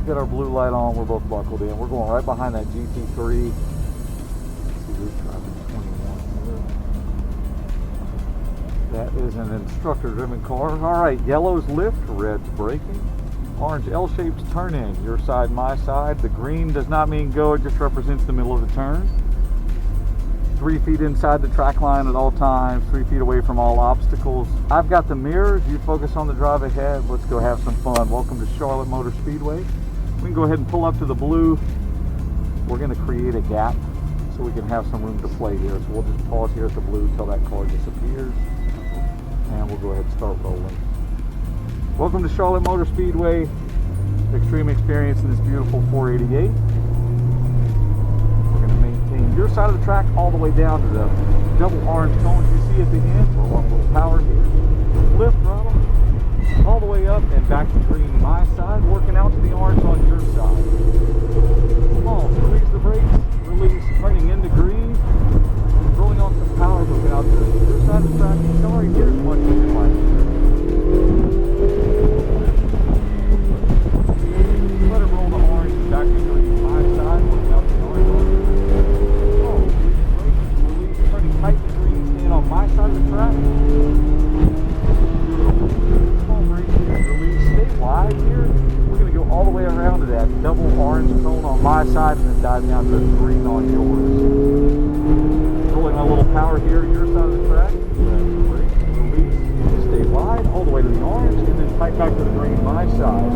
got our blue light on. We're both buckled in. We're going right behind that GT3. Let's see who's driving 21 here. That is an instructor-driven car. All right, yellow's lift, red's braking. Orange L-shapes turn in, your side, my side. The green does not mean go, it just represents the middle of the turn. 3 feet inside the track line at all times, 3 feet away from all obstacles. I've got the mirrors, you focus on the drive ahead. Let's go have some fun. Welcome to Charlotte Motor Speedway. We can go ahead and pull up to the blue. We're gonna create a gap so we can have some room to play here. So we'll just pause here at the blue until that car disappears. And we'll go ahead and start rolling. Welcome to Charlotte Motor Speedway, Xtreme Xperience in this beautiful 488. We're going to maintain your side of the track all the way down to the double orange cones you see at the end. We're on a little power here. Lift throttle all the way up and back to green my side, working out to the orange on your side. Come on, squeeze the brakes, release, turning into green, rolling off some power, moving out to your side of the track. Sorry, here's what you can like. Let it roll the orange back to green my side, working out the orange on. Oh, release, turning tight to green, staying on my side of the track. Small brake here, release, stay wide here. We're going to go all the way around to that double orange cone on my side and then dive down to the green on yours. Rolling a little power here, your side of the track. Brake, release, stay wide, all the way to the orange, and then tight back to the green my side.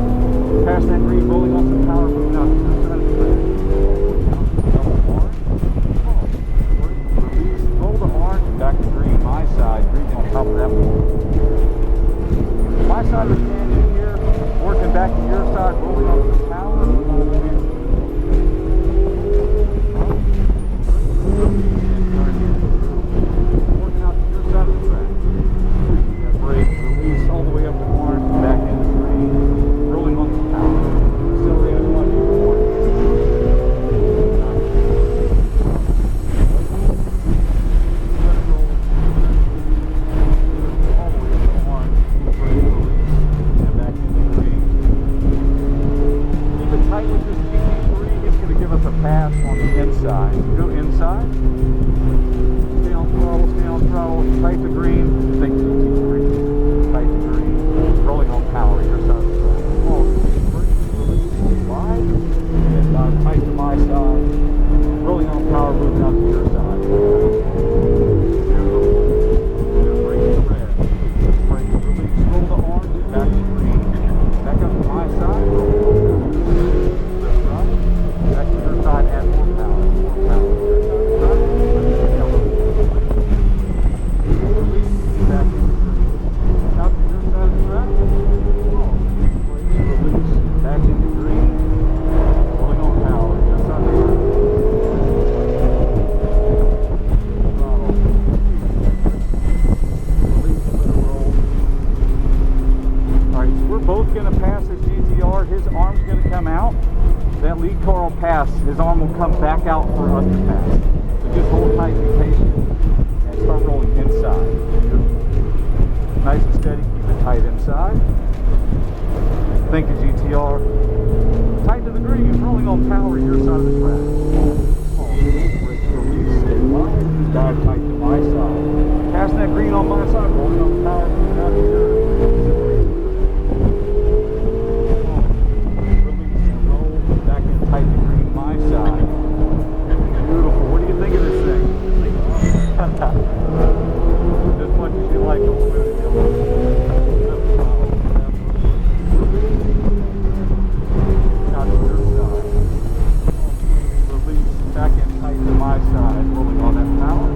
Past that green, rolling on some power, moving out to your side of the track. Double orange. Release, roll the orange, and back to green my side. Green on top of that one. My side of the canyon here, working back to your side, rolling on some power. Working out to your side of the track. That brake, release all the way up to orange, back into green. Rolling on some power. Accelerated one, let it roll. All the way up to orange. Brake release. And back into green. Keep it tight with this GT3. It's going to give us a pass on the inside. Go inside. Stay on throttle. Tight to green. Think GT3. Tight to green. Rolling on power. Your side of the track. Wide, and tight to my side, rolling on power, moving out to your side. Brake to red, brake release, roll the orange, back to green, back up to my side, back to your side, add more power, release, back into green, out to your side of the track, release, back into green. Both going to pass this GT-R. His arm's going to come out. That lead car will pass. His arm will come back out for us to pass. So just hold tight, be patient, and start rolling inside. Nice and steady. Keep it tight inside. Think the GT-R. Tight to the green. Rolling on power. Your side of the track. Brake release. Stay wide. Dive tight to my side. Passing that green on my side. Rolling on power. Moving out to yours. Tight to green, my side. Beautiful. What do you think of this thing? Just much as you like it. Out to your side. Release. Back in tight to my side. Rolling on that power.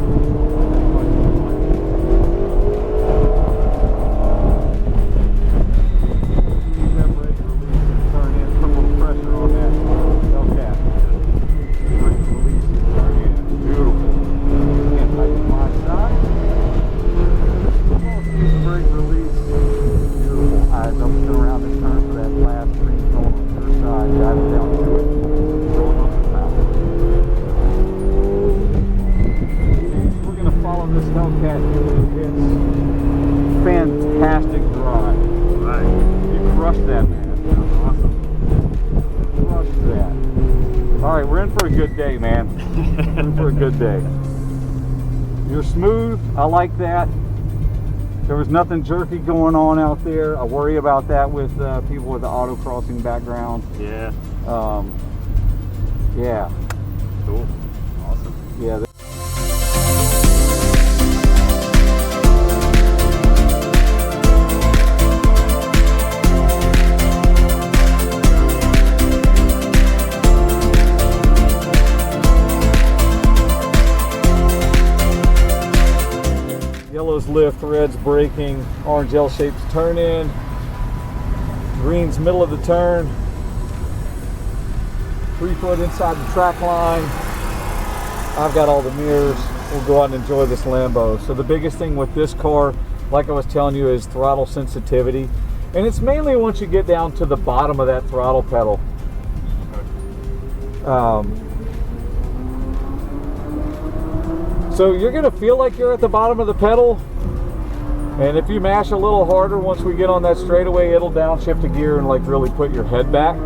All right, we're in for a good day, man. We're in for a good day. You're smooth. I like that. There was nothing jerky going on out there. I worry about that with people with the autocrossing background. Yeah. Yeah. Cool. Awesome. Yeah. Yellow's lift, red's braking, orange L-shaped turn in, green's middle of the turn, 3 foot inside the track line. I've got all the mirrors. We'll go out and enjoy this Lambo. So the biggest thing with this car, like I was telling you, is throttle sensitivity. And it's mainly once you get down to the bottom of that throttle pedal. So you're gonna feel like you're at the bottom of the pedal, and if you mash a little harder once we get on that straightaway, it'll downshift a gear and like really put your head back.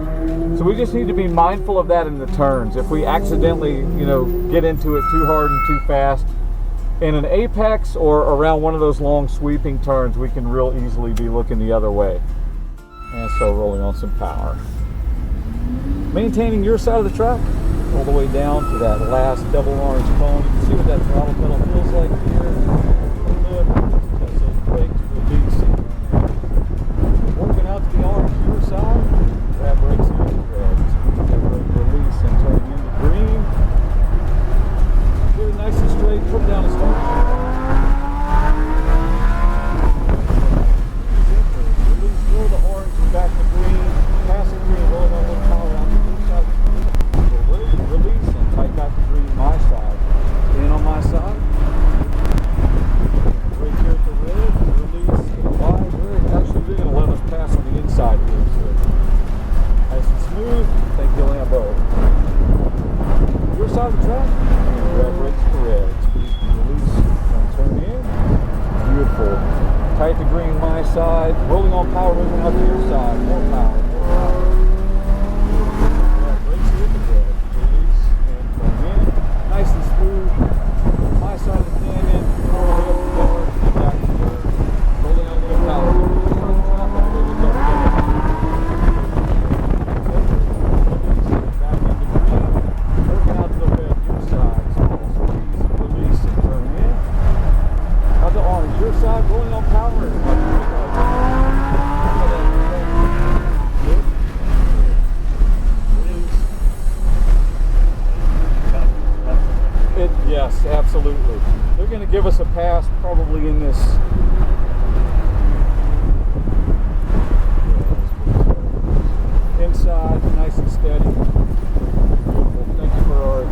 So we just need to be mindful of that in the turns. If we accidentally, you know, get into it too hard and too fast in an apex or around one of those long sweeping turns, we can real easily be looking the other way. And so rolling on some power. Maintaining your side of the track all the way down to that last double orange cone. You can see what that throttle pedal feels like here. As those brakes release. Working out to the orange your side. Grab brakes into the red. That brake release and turn into green. Get it nice and straight. Put down a start. Release, throw the orange and back to green. Pass the green, rolling on one power out to the inside. Release and tight back to green my side. In on my side. Right here at the red. Release and wide. Actually, they're going to let us pass on the inside here. So nice and smooth. Thank you, Lambo. Your side of the track. Grab brakes to red. Speed release and turn in. Beautiful. Tight to green my side. Rolling on power, moving up to your side. More power. More power. Nice and smooth. My side of the canyon, all the way up the bar, back to the rolling out a little power. Back into green, working out to the red, your side. Small squeeze, release, and turn in. Out to orange, your side, rolling on power. Yes, absolutely. They're going to give us a pass probably in this. Inside, nice and steady. Beautiful. Thank you, Ferarri.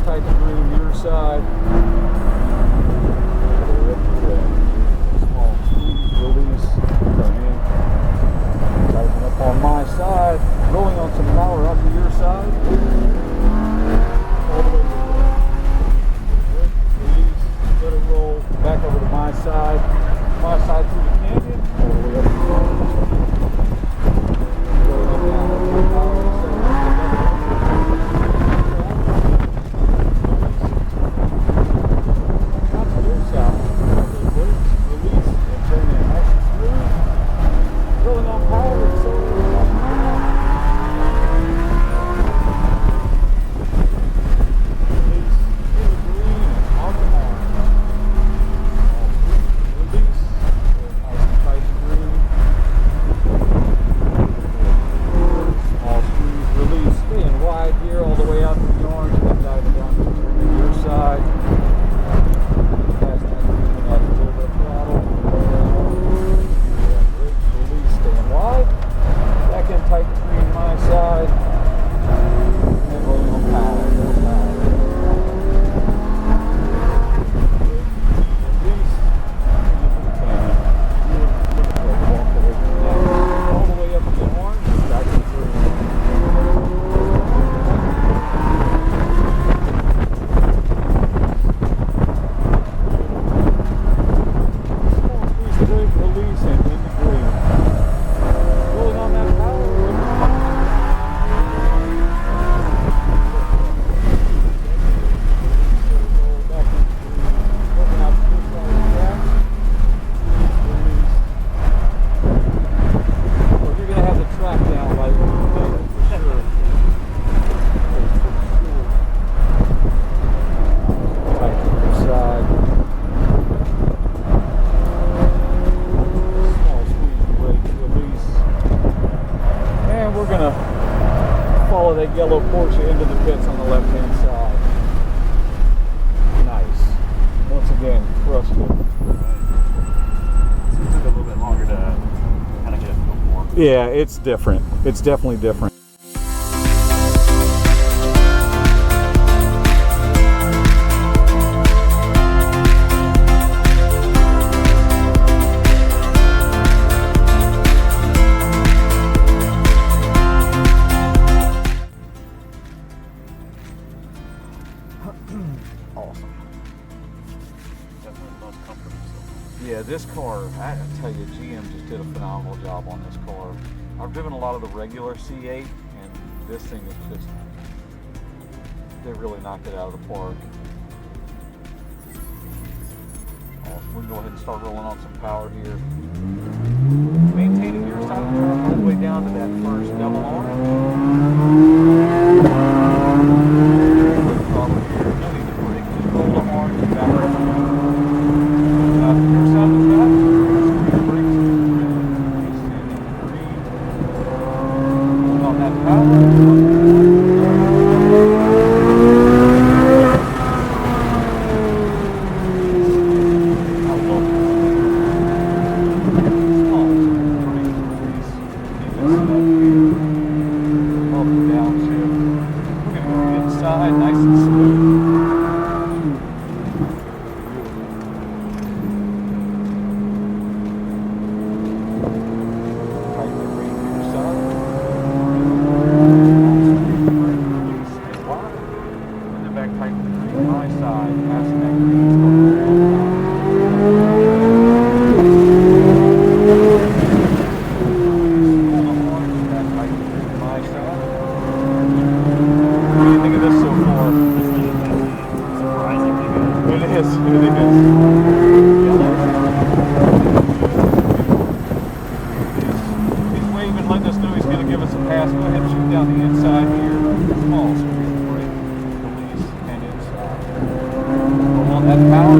Tight to green, your side. Small squeeze, release, turn in. Tighten up on my side. Rolling on some power up to your side. All the way to the red. Release, let it roll, back over to follow that yellow Porsche into the pits on the left-hand side. Nice. Once again, crushed it. So it took a little bit longer to kind of get a feel for. Yeah, it's different. It's definitely different. Awesome. Definitely the most comfortable so far. Yeah, this car, I tell you, GM just did a phenomenal job on this car. I've driven a lot of the regular C8, and this thing is just, they really knocked it out of the park. Awesome. We can go ahead and start rolling on some power here. Maintaining your side of the truck all the way down to that first double arm. Throttle here, no need to brake, just roll the arms and back up. Your side of the track, squeeze brakes, release, and breathe. Hold on that power. Nice and smooth. Tighten the brake to your side. Release and wide. And then back tighten the brake to my side. Passing that green start to roll down. Hold the horns, back tighten the brake to my side. What do you think of this so far? This thing is actually surprisingly good. It is. He's waving, letting us know he's going to give us a pass. Go ahead and shoot down the inside here. Small squeeze brake, release, and inside. Roll on that power.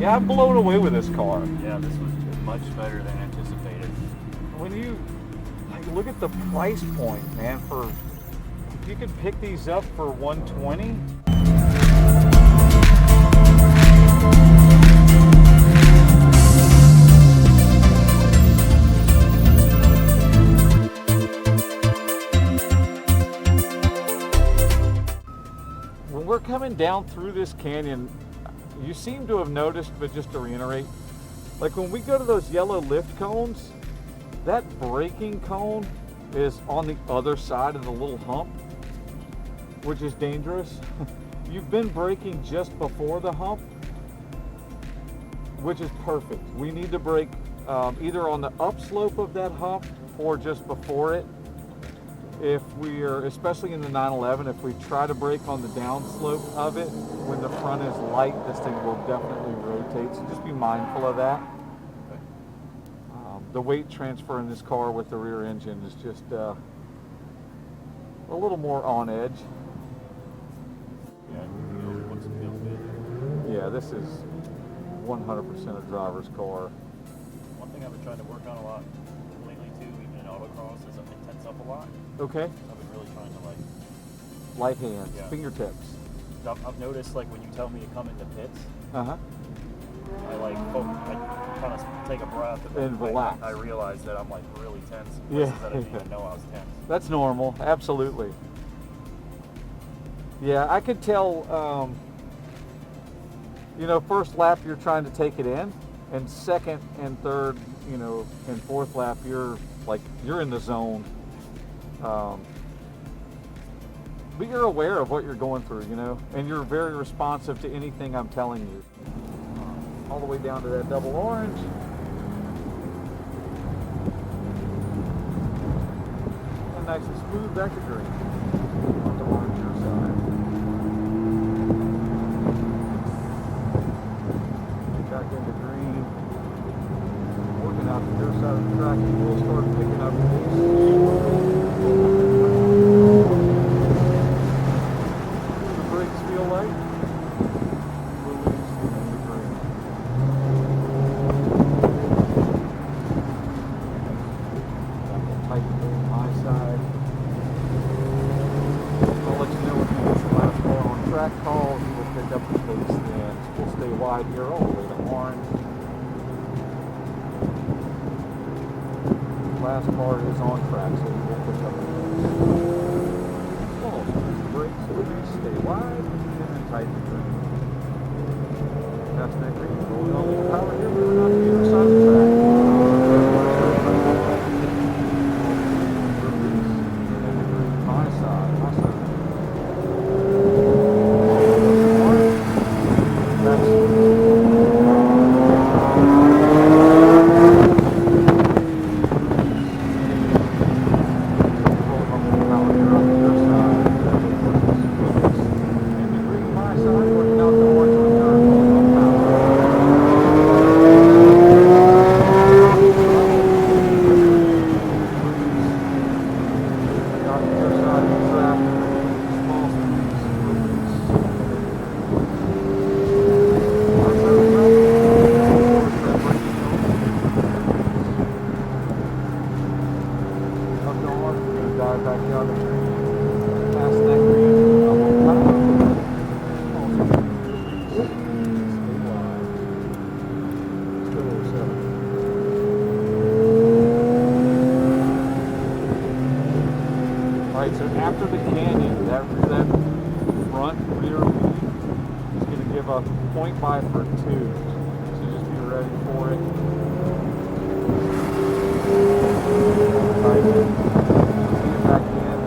Yeah, I'm blown away with this car. Yeah, this was much better than anticipated. When you like, look at the price point, man, for if you could pick these up for 120. When we're coming down through this canyon, you seem to have noticed, but just to reiterate, like when we go to those yellow lift cones, that braking cone is on the other side of the little hump, which is dangerous. You've been braking just before the hump, which is perfect. We need to brake either on the upslope of that hump or just before it. If we are, especially in the 911, if we try to brake on the downslope of it, when the front is light, this thing will definitely rotate. So just be mindful of that. The weight transfer in this car with the rear engine is just a little more on edge. Yeah, it looks and feels good. Yeah, this is 100% a driver's car. One thing I've been trying to work on a lot lately too, even in autocross, is I'm intense up a lot. Okay. I've been really trying to like Light hands, Yeah. fingertips. I've noticed like when you tell me to come into pits, Uh-huh. I like I kind of take a breath And relax. I realize that I'm like really tense in Yeah. places that I didn't even know I was tense. That's normal, absolutely. Yeah, I could tell, you know, first lap you're trying to take it in, and second and third, you know, and fourth lap you're in the zone. But you're aware of what you're going through, you know, and you're very responsive to anything I'm telling you. All the way down to that double orange. And nice and smooth back to green. On the orange your side. Back into green. Working out to your side of the track, you will start picking up pace. The brakes feel like release into green. Tighten on my side. I'll let you know when he gets the last car on track call, he will pick up the pace then. We'll stay wide here all the way to orange. Last car is on track, so we will pick up the pace. Brakes, release, stay wide, and then tighten the green. That's that green. Rolling on the power here, moving on to the other side of the track. Release, and the green. My side, my side. After the canyon, that front rear lead is going to give a point by for 2. So just be ready for it. Tight it. Bring it back in.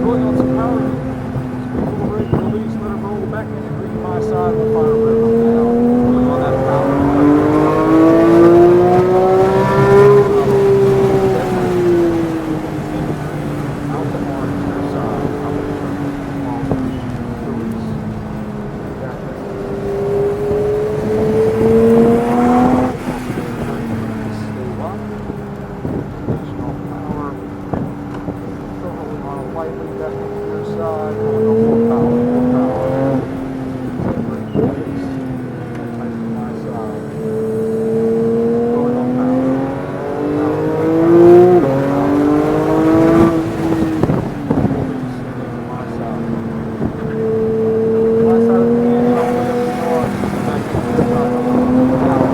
Going on some power. Squeeze a little brake, release, let it roll back into green. My side will fire rhythm down. slightly back to your side. More power, more power. Brake release. Tight to my side. Going on power. Power, more power. Release into my side. My side of the canyon, I'll put up the car. Back to your side. Power.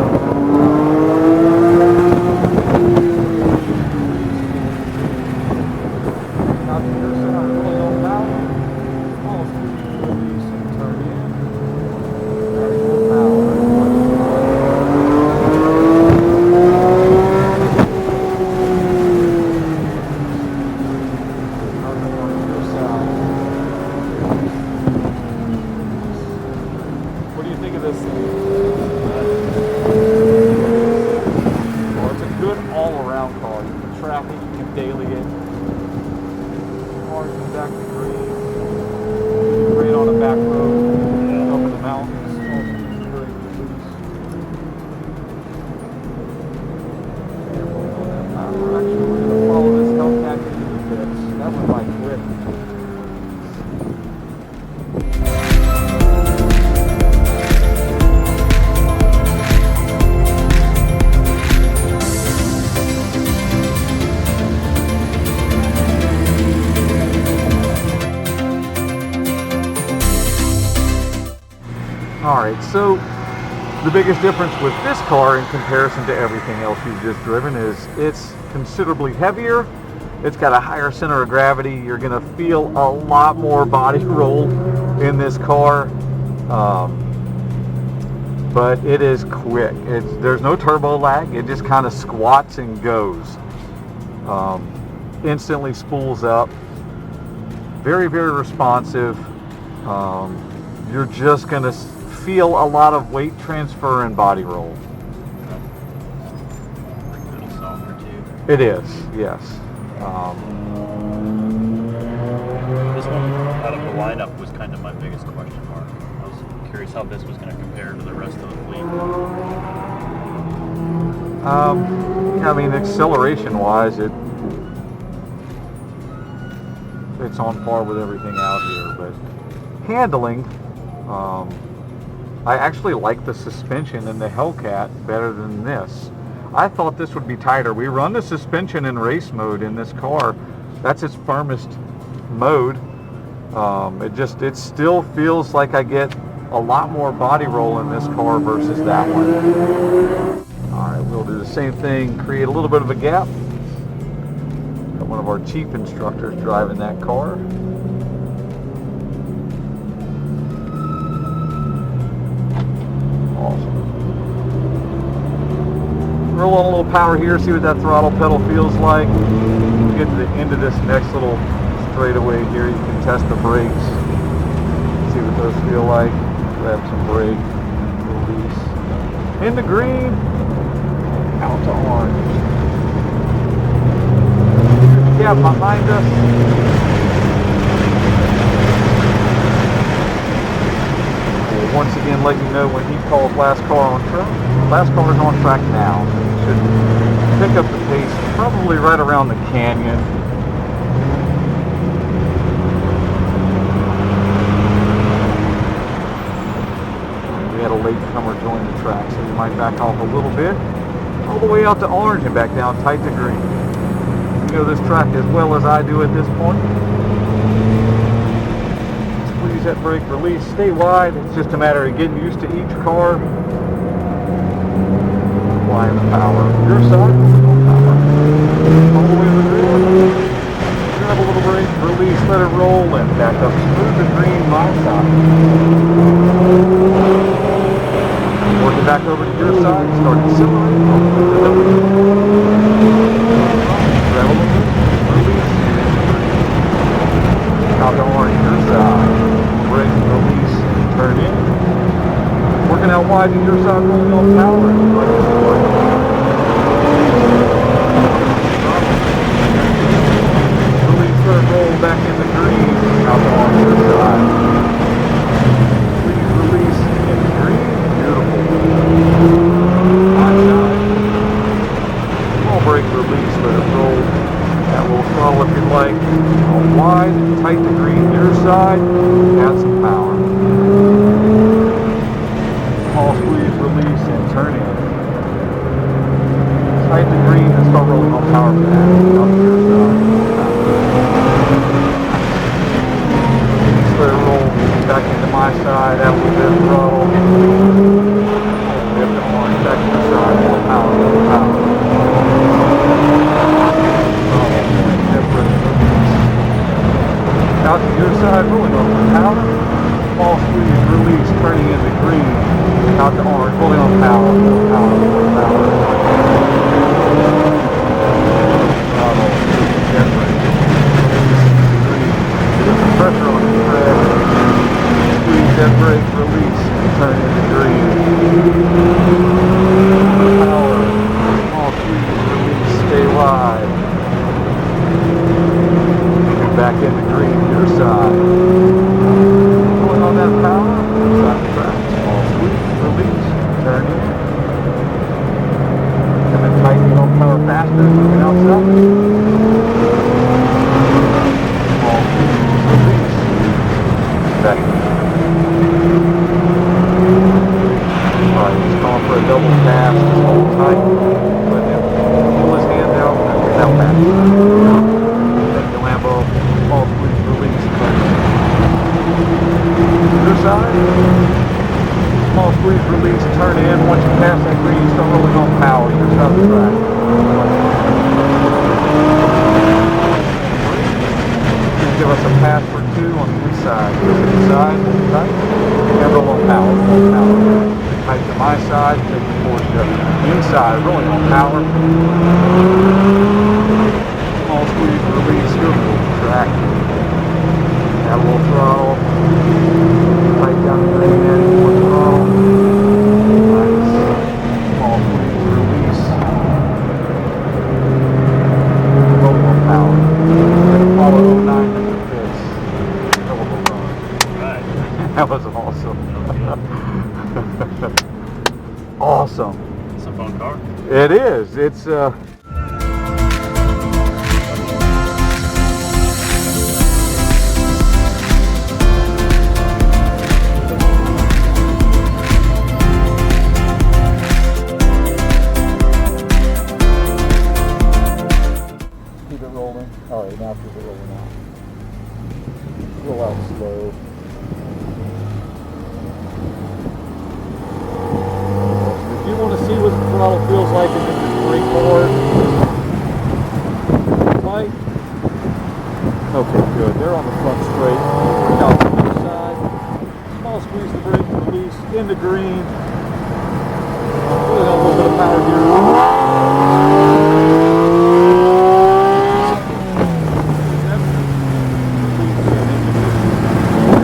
Out to your side, really on power. Small speed release and turn in. Adding more power. Nothing on your side. What do you think of this thing? Well, it's a good all-around car. You can track it, you can daily it. Orange and back to green. Great on the back road. Up in the mountains. Small speed brake release. And we'll go that power. Actually, we're going to follow this Hellcat into the pits. That went by quick. Alright, so the biggest difference with this car in comparison to everything else you've just driven is it's considerably heavier. It's got a higher center of gravity. You're going to feel a lot more body roll in this car. But it is quick. There's no turbo lag. It just kind of squats and goes. Instantly spools up. Very, very responsive. You're just going to feel a lot of weight transfer and body roll. A little softer too. It is, yes. This one out of the lineup was kind of my biggest question mark. I was curious how this was going to compare to the rest of the fleet. I mean, acceleration-wise, it's on par with everything out here, but handling, I actually like the suspension in the Hellcat better than this. I thought this would be tighter. We run the suspension in race mode in this car. That's its firmest mode. It still feels like I get a lot more body roll in this car versus that one. Alright, we'll do the same thing, create a little bit of a gap. Got one of our chief instructors driving that car. Roll on a little power here, see what that throttle pedal feels like. When we get to the end of this next little straightaway here, you can test the brakes, see what those feel like. Grab some brake, release. Into green, out to orange. Yeah, behind us. We'll once again let you know when he calls last car on track. Last car is on track now. Should pick up the pace probably right around the canyon. We had a latecomer join the track, so we might back off a little bit. All the way out to orange and back down tight to green. You know this track as well as I do at this point. Squeeze that brake release, stay wide. It's just a matter of getting used to each car. Applying the power. Your side, power. All the way to the green. Grab a little brake, release, let it roll, and back up smooth to green, my side. Working back over to your side, start accelerating. Grab a little bit, release, out to orange, your side. Brake, release, turn in. Working out wide to your side, rolling on power. Release, let it roll back in the green, out to orange, your side. Please release in the green, beautiful. My side. Small brake release, let it roll. That little throttle if you like. All wide. tight to green your side, add some power. Small squeeze, release, and turn in. Tight to green and start rolling on power for that. Out to your side. Slow roll back into my side, add a little bit of throttle. Lift the horn back to your side, more power, more power. Out to your side, rolling over power. Small squeeze, release, turning into green. Out to orange, rolling on power, more power, more power. Throttle, jet brake. Green. Put some pressure on the tread. Squeeze, jet brake, release, and turn into green. Power. Small squeeze, release, stay wide. Back into green, your side. Pulling on that power, side to track. Small squeeze, release, turn in. And then tightening on power faster, moving outside. Small squeeze, release. Back in. Alright, he's going for a double pass. Hold tight. Let him pull his hand out and get out back. Thank you, Lambo. Small squeeze, release, turn in. Your side. Small squeeze, release, turn in. Once you pass that green, start rolling on power. Your side of the track. Give us a pass for 2 on the inside. Go to the side, hold tight, and roll on power. Roll power. Tight to my side, take the Porsche inside, rolling on power. Small squeeze, release, go to the track. Add a little throttle. Tight down the green end, more throttle. Nice. Small squeeze, release. Roll on power. Follow 09 into this. Double run. Right. That was awesome. Awesome. It's a fun car. It is. It's keep it rolling. Alright, now keep it rolling out. Roll out slow. If you want to see what the throttle feels like in the brake board, tight. Okay, good. They're on the front straight. Out to the other side. Small squeeze the brake, release, into green. Really got a little bit of power here.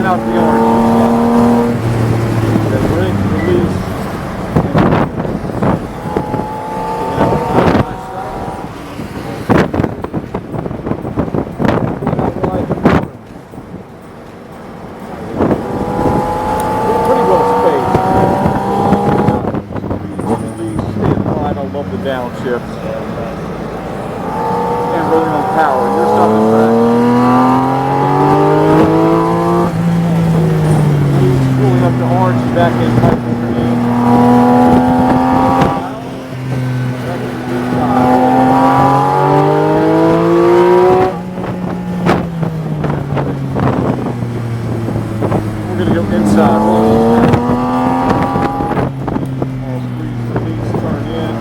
Out the orange. Then brake, release. Pretty well spaced. Release, staying wide, I love the downshift. And rolling on power. You're stopping track. Up to orange, back in tight to green. We're going to go inside. All squeeze, release, turn in.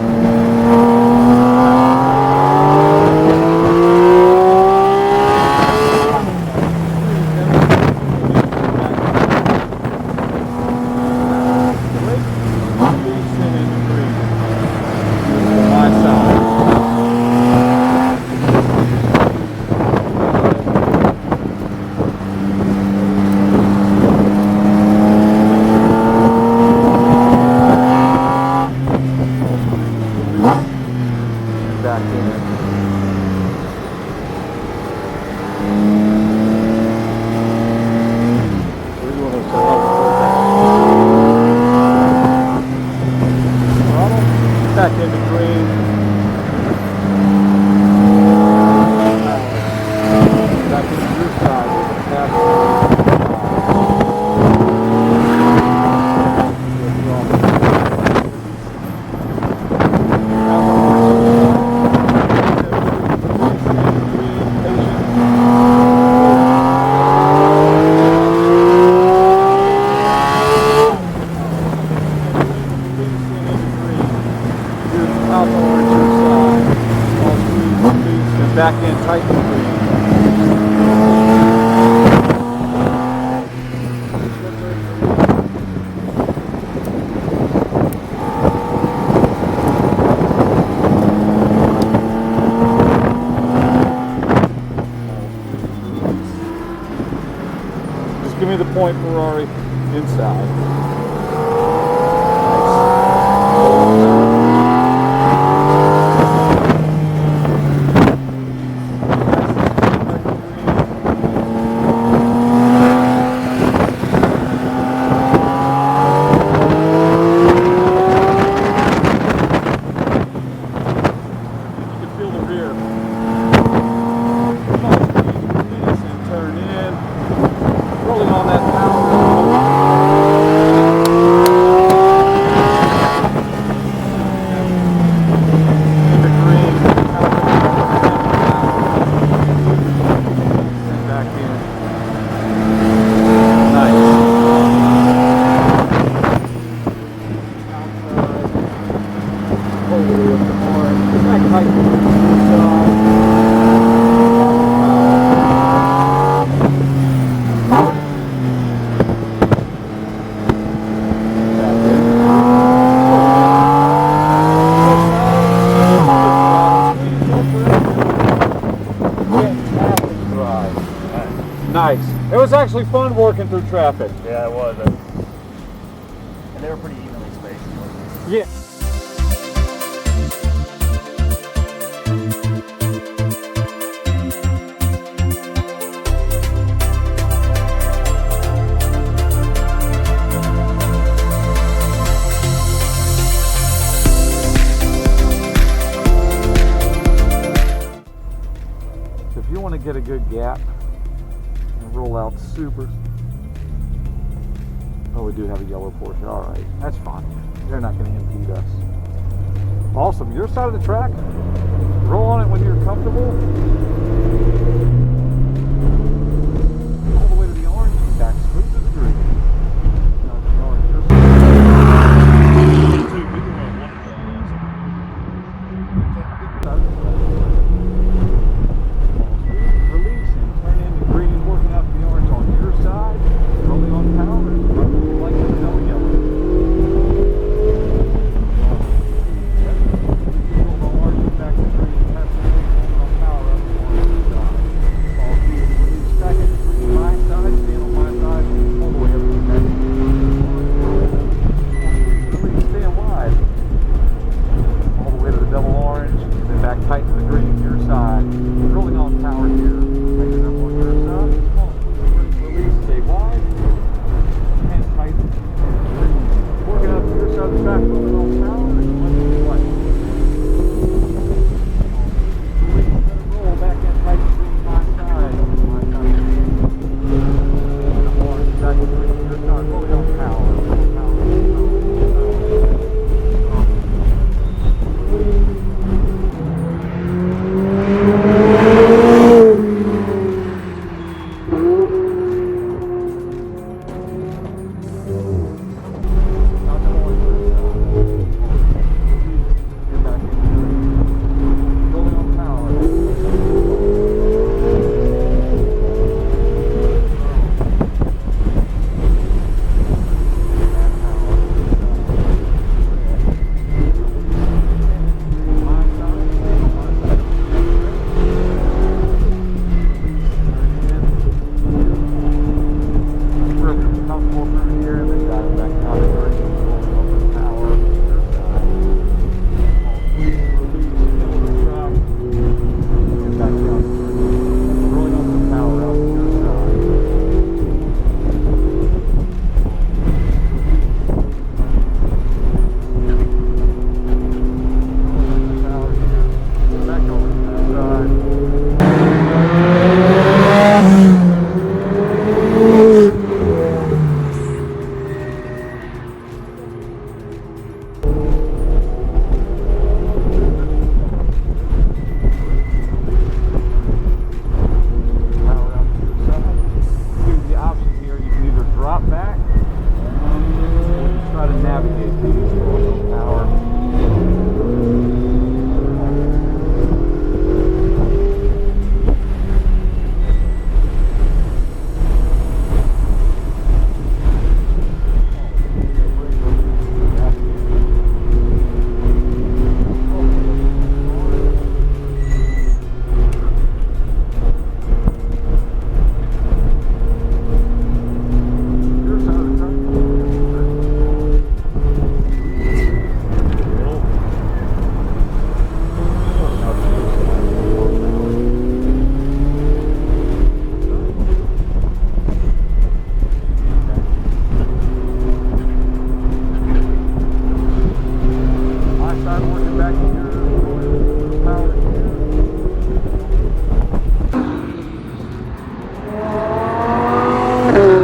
side with the passenger. Back in tight and green. Just give me the point, Ferrari, inside. Nice. It was actually fun working through traffic. Yeah, it was. And they were pretty evenly spaced. Yeah. If you want to get a good gap, roll out supers. Oh, we do have a yellow Porsche. All right, that's fine. They're not going to impede us. Awesome. Your side of the track. Roll on it when you're comfortable. All the way to the orange and back smooth to the green. Now the orange. Release and turn into green, working out the orange on your side. Rolling on power and running like it's no yellow. Roll the orange back to green. Have to on power up on your side. Bye.